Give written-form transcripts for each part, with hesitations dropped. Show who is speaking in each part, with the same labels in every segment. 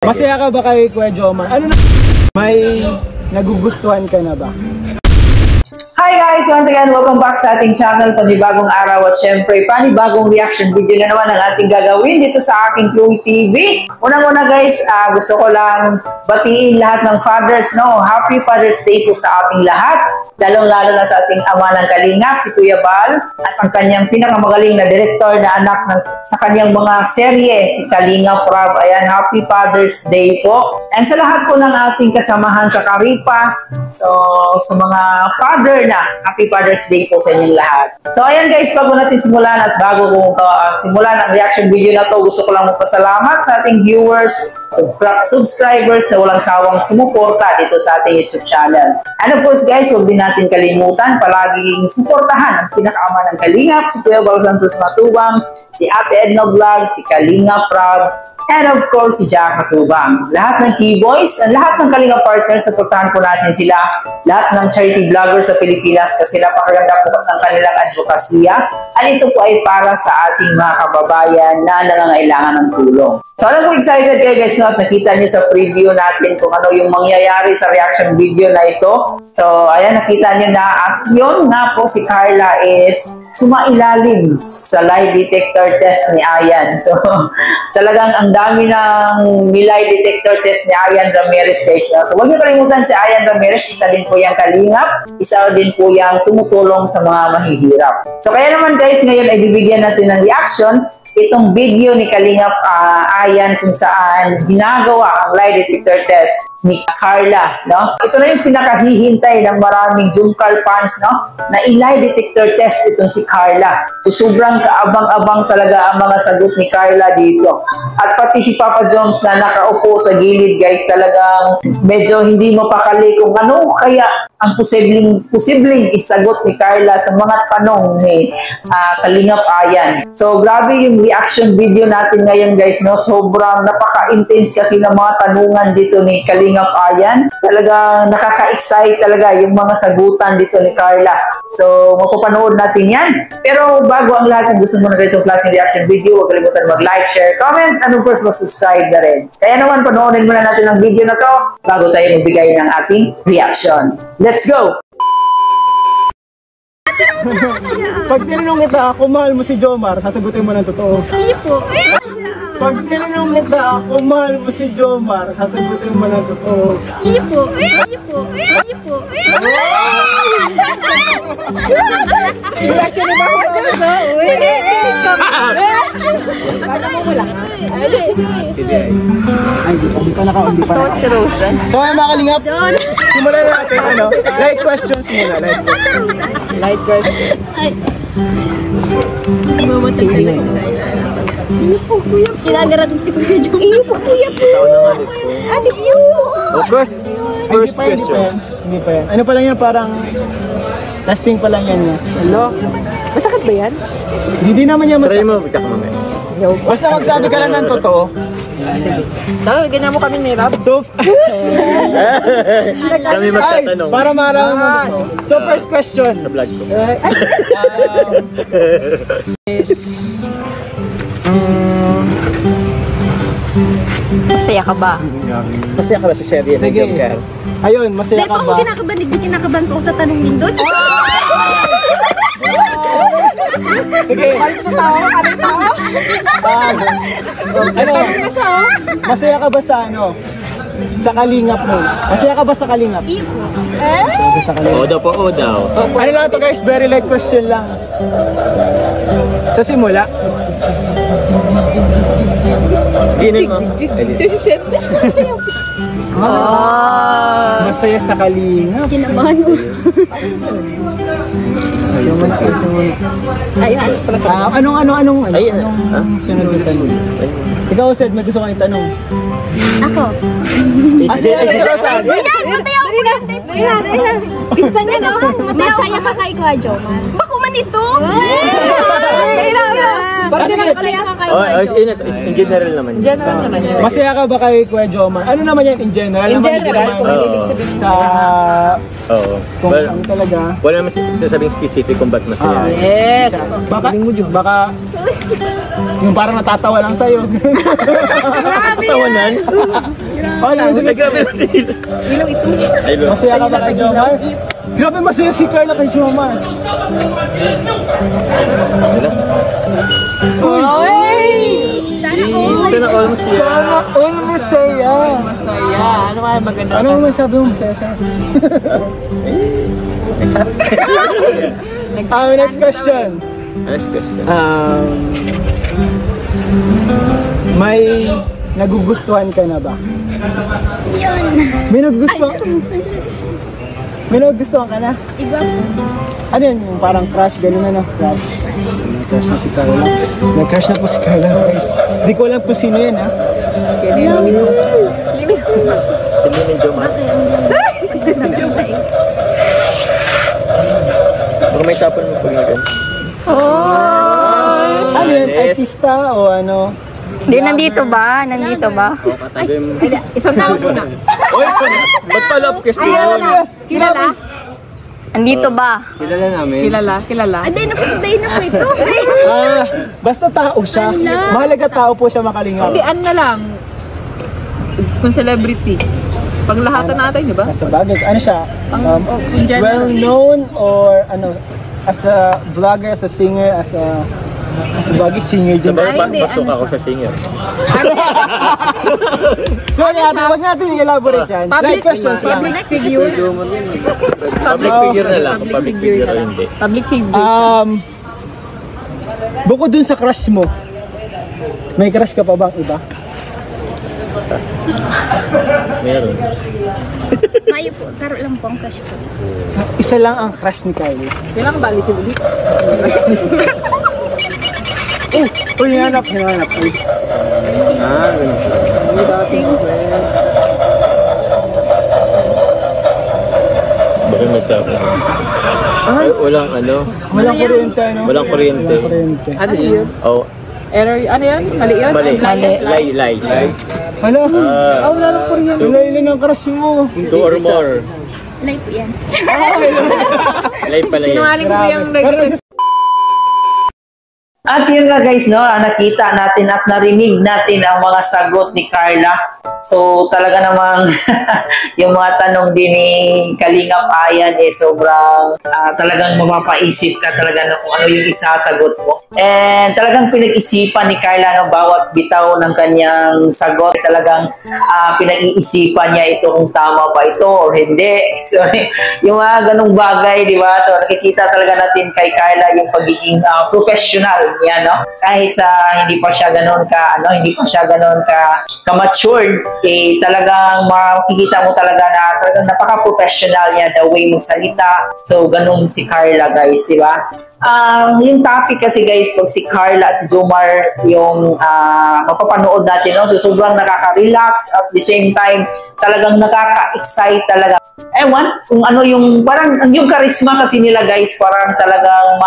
Speaker 1: Masaya ka ba kay Kuya Jomar? Ano na? May nagugustuhan ka na ba?
Speaker 2: Hi guys! Once again, welcome back sa ating channel, panibagong araw at syempre panibagong reaction video na naman ang ating gagawin dito sa aking Chloe TV. Unang-una guys, gusto ko lang batiin lahat ng fathers, no? Happy Father's Day po sa ating lahat, lalong-lalo na sa ating ama ng Kalingap, si Kuya Bal, at ang kanyang pinakamagaling na director na anak sa kanyang mga serye, si Kalingap Prab. Ayan, Happy Father's Day po. And sa lahat po ng ating kasamahan sa Karipa, so sa mga father na, Happy Father's Day po sa inyong lahat. So ayan guys, bago natin simulan at bago kong simulan ang reaction video na to, gusto ko lang magpasalamat sa ating viewers, subscribers na walang sawang sumuporta dito sa ating YouTube channel. And of course guys, huwag din natin kalimutan palaging suportahan ang pinakaama ng Kalingap, si Kuya Bal Santos Matubang, si Ate Edna Vlog, si Kalingap Prab, and of course si Jack Matubang. Lahat ng key-boys, lahat ng Kalingap partners, suportahan po natin sila. Lahat ng charity vloggers sa Pilipinas kasi napakaganda po ng kanilang advokasya. At ito po ay para sa ating mga kababayan na nangangailangan ng tulong. So alam ko excited kayo guys, no? At nakita niyo sa preview natin kung ano yung mangyayari sa reaction video na ito. So ayan, nakita niyo na at yun nga po si Carla is sumailalim sa lie detector test ni Ayan. So talagang ang dami ng lie detector test ni Ayan Ramirez guys. No? So huwag niyo kalimutan si Ayan Ramirez, isa din po yung Kalingap, isa din po yung tumutulong sa mga mahihirap. So kaya naman guys, ngayon ay bibigyan natin ng reaction itong video ni Kalingap Ayan kung saan ginagawa ang lie detector test ni Carla, no? Ito na yung pinakahihintay ng maraming Jungkal fans, no? Na i-lie detector test itong si Carla. So sobrang kaabang-abang talaga ang mga sagot ni Carla dito. At pati si Papa Joms na nakaupo sa gilid, guys, talagang medyo hindi mapakali kung ano kaya ang posibleng isagot ni Carla sa mga tanong ni Kalingap Ayan. So grabe yung reaction video natin ngayon guys, no? Sobrang napaka-intense kasi ng mga tanungan dito ni Kalingap Ayan. Talagang nakaka-excite talaga yung mga sagutan dito ni Carla. So mapapanood natin yan. Pero bago ang lahat, kung gusto mo na ganitong klaseng reaction video, huwag kalimutan mag-like, share, comment, and of course mag-subscribe na rin. Kaya naman panoorin muna natin ang video na to bago tayo magbigay ng ating reaction. Let's go!
Speaker 1: Pag tinanong kita, kung mahal mo si Jomar, sasagutin mo ng totoo.
Speaker 3: Hindi po.
Speaker 1: Pag tinanong kita, kung mahal mo si Jomar, sasagutin mo ng totoo.
Speaker 3: Hindi po. Hindi po. Hindi po. Reaction na ba ako? Paano mo wala ka?
Speaker 1: Ay, hindi pa naka-undi pa
Speaker 3: Si Rosa.
Speaker 1: So ay mga Kalingap, simulan na natin, light questions muna, light questions.
Speaker 3: Ay. Mamatay ka lang. Hindi po, kuya. Kinagarating si Kuya Jong. Hindi po, kuya po. Ate, iyo po.
Speaker 4: Oh, first question.
Speaker 1: Hindi pa yan. Ano pa lang yan, parang testing pa lang yan.
Speaker 4: Hello?
Speaker 3: Masakit ba yan?
Speaker 1: Hindi naman yan
Speaker 4: Try mo, check mo nga.
Speaker 1: Basta magsabi ka lang ng totoo.
Speaker 4: Sige. Tama, ganyan mo kami ni Rob.
Speaker 1: So,
Speaker 4: Kami magtatanong.
Speaker 1: para marami mo. So, first question.
Speaker 4: Sa vlog ko.
Speaker 1: Is,
Speaker 3: Masaya ka ba?
Speaker 4: Masaya ka ba sa serye ng
Speaker 1: sige.
Speaker 4: Joker?
Speaker 1: Ayun, masaya
Speaker 3: Hindi
Speaker 1: ka
Speaker 3: pa ako
Speaker 1: ba?
Speaker 3: kinakabahan. Hindi kinakabahan ko sa tanong din doon.
Speaker 1: Sige.
Speaker 3: Sa tao? Ano tao?
Speaker 1: Ano? Masaya ka ba sa ano? Sa Kalingap mo? Masaya ka ba sa Kalingap?
Speaker 3: Iyo po.
Speaker 1: Sa Kalingap.
Speaker 4: Oo daw po, oo daw.
Speaker 1: Ano lang to guys? Very light question lang. Sa simula?
Speaker 4: Dinig mo.
Speaker 1: Masaya sa Kalingap.
Speaker 3: Kinabahan mo. Ay, ayos pala.
Speaker 1: Anong
Speaker 4: Ayun.
Speaker 1: sunod na tanong? Ikaw, Sed, may gusto kong itanong.
Speaker 3: Ako. Pinsan niya no? Masaya ka kay Kuya Jomar. Bako man ito. Masaya ka kay
Speaker 4: In general naman.
Speaker 1: Masaya ka ba kay Kuya Jomar? Ano naman yan in general?
Speaker 3: In
Speaker 1: naman,
Speaker 3: general,
Speaker 1: hindi
Speaker 3: kung
Speaker 1: naman
Speaker 3: may ibig sabihin
Speaker 1: sa
Speaker 4: Oo.
Speaker 1: kung ano talaga.
Speaker 4: Wala naman sasabing specific kung ba't masaya.
Speaker 3: Yes.
Speaker 1: Baka Yung parang natatawa lang sa'yo.
Speaker 4: Tawanan?
Speaker 1: Oh, yun, sige.
Speaker 4: Grabe na sila. Ay, lo.
Speaker 1: Masaya ka ba kay Jomar? Grabe masaya si Carla kay Jomar.
Speaker 4: Sana all masaya.
Speaker 1: Sana all masaya.
Speaker 2: Masaya. Ano kaya maganda?
Speaker 1: Ano mo masabi mo masaya siya? Next question.
Speaker 4: Next question.
Speaker 1: May nagugustuhan ka na ba?
Speaker 3: Yun.
Speaker 1: May nagugustuhan ka? May nagugustuhan ka na?
Speaker 3: Iba po.
Speaker 1: Ano yun? Yung parang crush, gano'n ano? Crush. May crush na si Carla. May crush na po si Carla, guys. Hindi ko alam kung sino yun, ha?
Speaker 4: Sino yung Jomar? Baka may tapon mo pag nagano.
Speaker 1: Ano yun? Artista o ano?
Speaker 5: Di, nandito ba? Nandito ba?
Speaker 4: O, katabi mo.
Speaker 2: Isang tao muna.
Speaker 4: Oy, ba't pala question?
Speaker 2: Kilala?
Speaker 5: Nandito ba?
Speaker 4: Kilala namin.
Speaker 2: Kilala.
Speaker 3: Aday na po ito.
Speaker 1: Basta tao siya. Mahalaga tao po siya makalingaw.
Speaker 2: Hindi, ano na lang. Kung celebrity. Paglahatan natin, di ba?
Speaker 1: Sa bagay, ano siya?
Speaker 2: In general.
Speaker 1: Well-known or ano? As a vlogger, as a singer, as a bagay singer din.
Speaker 4: Pasok ako sa singer.
Speaker 1: So, wag natin i-elaborate yan. Like questions lang.
Speaker 2: Public figure.
Speaker 4: Public figure na lang. Public figure na hindi.
Speaker 2: Public figure.
Speaker 1: Bukod dun sa crush mo, may crush ka pa bang iba?
Speaker 4: Meron.
Speaker 3: Mayo po. Saro lang po ang crush ko.
Speaker 1: Isa lang ang crush ni Kylie.
Speaker 2: Kailangan ba alisin ulit?
Speaker 1: Hinanap.
Speaker 4: Ah, ganun. Bakit magtapon? Ay, walang ano.
Speaker 1: Walang kuryente, no?
Speaker 4: Walang kuryente.
Speaker 2: Ano yun?
Speaker 4: Oh,
Speaker 2: Error, ano yun? Mali yun?
Speaker 4: mali. Lay.
Speaker 1: Hala, wala lang kuryente. Wala ilan ang crush mo.
Speaker 4: 2 or more.
Speaker 3: Lay po yan.
Speaker 4: Lay pala yan.
Speaker 2: Sinungaling ko yung
Speaker 1: Pero
Speaker 2: At yun nga guys, no, nakita natin at narinig natin ang mga sagot ni Carla. So talaga namang yung mga tanong din ni Kalingap Ayan sobrang talagang mapapaisip ka talaga na kung ano yung isasagot mo. And talagang pinag-isipan ni Carla no, bawat bitaw ng kanyang sagot. Talagang pinag-iisipan niya ito kung tama ba ito or hindi. So yung mga ganung bagay, di ba? So nakikita talaga natin kay Carla yung pagiging professional niya, no? Kahit sa hindi pa siya ganoon ka matured, talagang makikita mo talaga na talagang napaka-professional niya the way magsalita. So ganun si Carla, guys, di ba? Yung topic kasi guys, pag si Carla at si Jomar yung mapapanood natin, no? So sobrang nakaka-relax at the same time talagang nakaka-excite talaga. Ewan, kung ano yung parang yung charisma kasi nila guys, parang talagang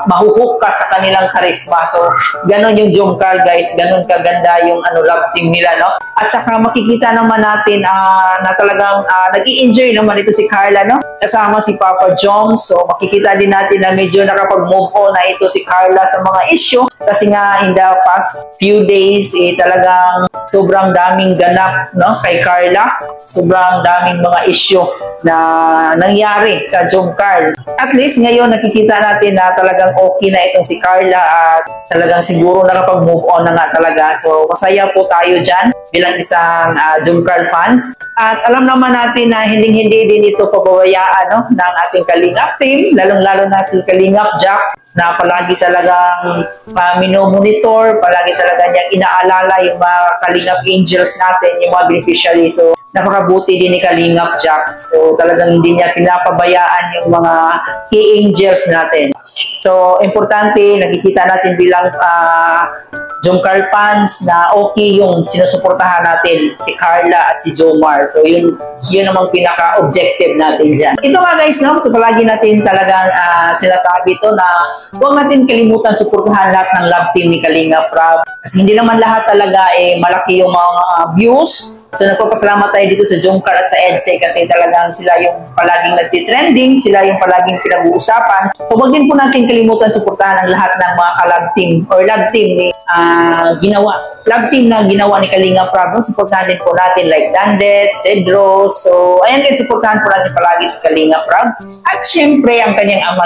Speaker 2: mahuhook ka sa kanilang charisma. So ganon yung Jomcar guys, ganon kaganda yung love team nila, no? At saka makikita naman natin na talagang nag-i-enjoy naman ito si Carla, no? Kasama si Papa Joms. So makikita din natin na medyo nakapag-move on na ito si Carla sa mga issue kasi nga in the past few days talagang sobrang daming ganap, no, kay Carla. Sobrang daming mga issue na nangyari sa Jomcar. At least ngayon nakikita natin na talagang okay na itong si Carla at talagang siguro nakapag-move on na nga talaga. So masaya po tayo dyan bilang isang Jomcar fans. At alam naman natin na hindi din ito pababayaan, no, ng ating Kalingap team, lalong-lalo na si Kalingap Jack na palagi talagang minomonitor, palagi talaga niyang inaalala yung mga Kalingap Angels natin, yung mga beneficiaries. So napakabuti din ni Kalingap Jack. So talagang hindi niya pinapabayaan yung mga key angels natin. So importante, nakikita natin bilang Jomcar fans na okay yung sinusuportahan natin si Carla at si Jomar. So yun namang pinaka-objective natin dyan. Ito nga guys, no? So palagi natin talagang sinasabi ito na huwag natin kalimutan suportahan lahat ng love team ni Kalingap Rab. Kasi hindi naman lahat talaga malaki yung mga views. So nagpapasalamat tayo dito sa Jomcar at sa EDSA kasi talagang sila yung palaging nagtitrending, sila yung palaging pinag-uusapan. So wag din po natin kalimutan suportahan ang lahat ng mga ka-love team or love team ni love team na ginawa ni Kalinga Prab. Suportahan din po natin like Dandet, Cedro. So, ayan guys, suportahan po natin palagi si Kalinga Prab. At syempre, ang kanyang ama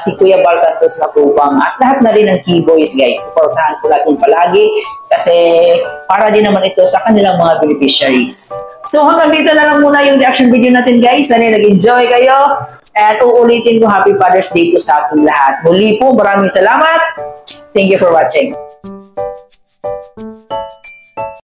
Speaker 2: si Kuya Bal Santos Matubang. At lahat na rin ng Keyboys guys. Suportahan po natin palagi kasi para din naman ito sa kanilang mga beneficiaries. So, hanggang dito na lang muna yung reaction video natin guys. Sana nag-enjoy kayo. At uulitin ko, Happy Father's Day po sa ating lahat. Muli po, maraming salamat. Thank you for watching.